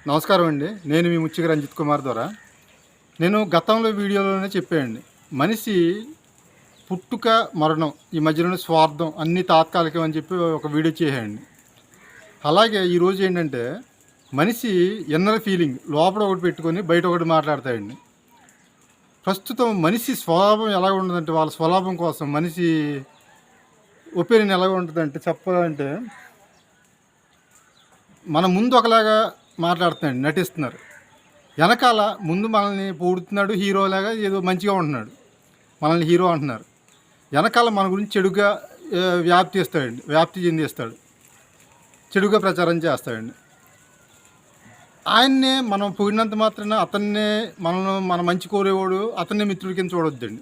నమస్కారం అండి. నేను మీ ముచ్చిక రంజిత్ కుమార్ ద్వారా. నేను గతంలో వీడియోలోనే చెప్పానండి. మనిషి పుట్టుక, మరణం ఈ మధ్యలోనే స్వార్థం అన్నీ తాత్కాలికం అని చెప్పి ఒక వీడియో చేశానండి. అలాగే ఈరోజు ఏంటంటే మనిషి ఇన్నర్ ఫీలింగ్ లోపల ఒకటి పెట్టుకొని బయట ఒకటి మాట్లాడతాడండి. ప్రస్తుతం మనిషి స్వభావం ఎలా ఉండదంటే వాళ్ళ స్వలాభం కోసం మనిషి ఒపీనియన్ ఎలా ఉంటుందంటే చెప్పాలంటే మన ముందు ఒకలాగా మాట్లాడుతున్నాడు, నటిస్తున్నారు. వెనకాల ముందు మనల్ని పొగుడుతున్నాడు, హీరోలాగా ఏదో మంచిగా ఉంటున్నాడు, మనల్ని హీరో అంటున్నారు. వెనకాల మన గురించి చెడుగా వ్యాప్తి చెందిస్తాడు, చెడుగా ప్రచారం చేస్తాడండి. ఆయన్నే మనం పొగిడినంత మాత్రాన అతన్నే మన మంచి కోరేవాడు అతన్నే మిత్రుడి కింద చూడొద్దండి.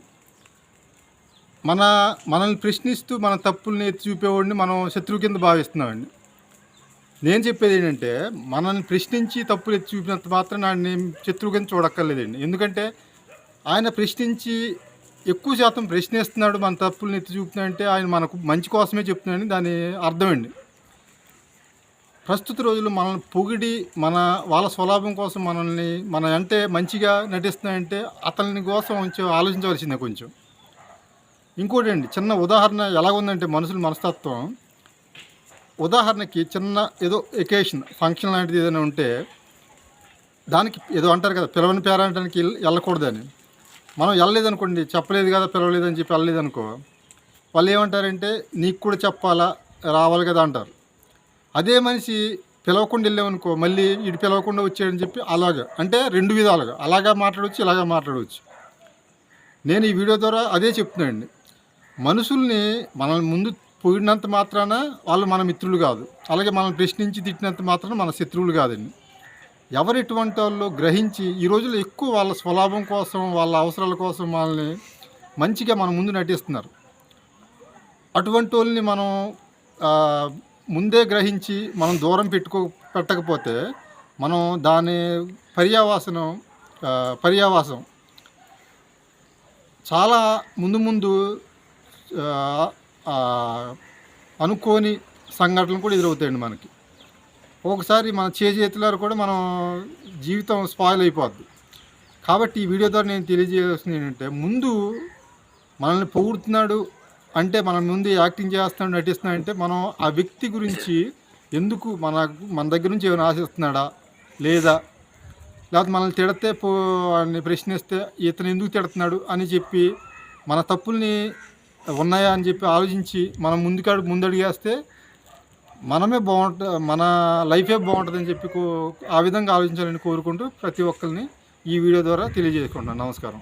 మనల్ని ప్రశ్నిస్తూ మన తప్పుల్ని ఎత్తి చూపేవాడిని మనం శత్రువు కింద భావిస్తున్నామండి. నేను చెప్పేది ఏంటంటే మనల్ని ప్రశ్నించి తప్పులు ఎత్తి చూపినంత మాత్రం ఆయన శత్రువు కింద చూడక్కర్లేదండి. ఎందుకంటే ఆయన ప్రశ్నించి ఎక్కువ శాతం ప్రశ్నిస్తున్నాడు, మన తప్పుల్ని ఎత్తి చూపుతున్నాడంటే ఆయన మనకు మంచి కోసమే చెప్తున్నాడని దాని అర్థమండి. ప్రస్తుత రోజుల్లో మనల్ని పొగిడి వాళ్ళ స్వలాభం కోసం మన అంటే మంచిగా నటిస్తున్నాయంటే అతని కోసం కొంచెం ఆలోచించవలసిందే కొంచెం. ఇంకోటి అండి, చిన్న ఉదాహరణ ఎలాగుందంటే మనుషుల మనస్తత్వం. ఉదాహరణకి చిన్న ఏదో ఎకేషన్ ఫంక్షన్ లాంటిది ఏదైనా ఉంటే దానికి ఏదో అంటారు కదా, పిలవని పేరంటానికి వెళ్ళకూడదని. మనం వెళ్ళలేదనుకోండి, చెప్పలేదు కదా పిలవలేదని చెప్పి వెళ్ళలేదనుకో, వాళ్ళు ఏమంటారంటే నీకు కూడా చెప్పాలా, రావాలి కదా అంటారు. అదే మనిషి పిలవకుండా వెళ్ళామనుకో, మళ్ళీ ఇటు పిలవకుండా వచ్చాడని చెప్పి అలాగా, అంటే రెండు విధాలుగా అలాగా మాట్లాడవచ్చు, ఇలాగా మాట్లాడవచ్చు. నేను ఈ వీడియో ద్వారా అదే చెప్తున్నానండి. మనుషుల్ని మనల్ని ముందు పొగిడినంత మాత్రాన వాళ్ళు మన మిత్రులు కాదు, అలాగే మనల్ని ప్రశ్నించి తిట్టినంత మాత్రాన మన శత్రువులు కాదండి. ఎవరు ఎటువంటి వాళ్ళు గ్రహించి ఈ రోజుల్లో ఎక్కువ వాళ్ళ స్వలాభం కోసం, వాళ్ళ అవసరాల కోసం వాళ్ళని మంచిగా మన ముందు నటిస్తున్నారు. అటువంటి వాళ్ళని మనం ముందే గ్రహించి మనం దూరం పెట్టకపోతే మనం దాని పర్యావాసం చాలా ముందు అనుకోని సంఘటనలు కూడా ఎదురవుతాయండి మనకి. ఒకసారి మన చేతులారు కూడా మనం జీవితం స్పాయిల్ అయిపోద్ది. కాబట్టి ఈ వీడియో ద్వారా నేను తెలియజేయాల్సింది ఏంటంటే, ముందు మనల్ని పొగుడుతున్నాడు అంటే మన ముందు యాక్టింగ్ చేస్తున్నాడు, నటిస్తున్నాడంటే మనం ఆ వ్యక్తి గురించి ఎందుకు మన దగ్గర నుంచి ఏమైనా ఆశిస్తున్నాడా లేదా, లేకపోతే మనల్ని తిడితే వాడిని ప్రశ్నిస్తే ఇతను ఎందుకు తిడుతున్నాడు అని చెప్పి మన తప్పుల్ని ఉన్నాయా అని చెప్పి ఆలోచించి మనం ముందడుగేస్తే మన లైఫే బాగుంటుందని చెప్పి ఆ విధంగా ఆలోచించాలని కోరుకుంటూ ప్రతి ఒక్కరిని ఈ వీడియో ద్వారా తెలియజేసుకుంటున్నాను. నమస్కారం.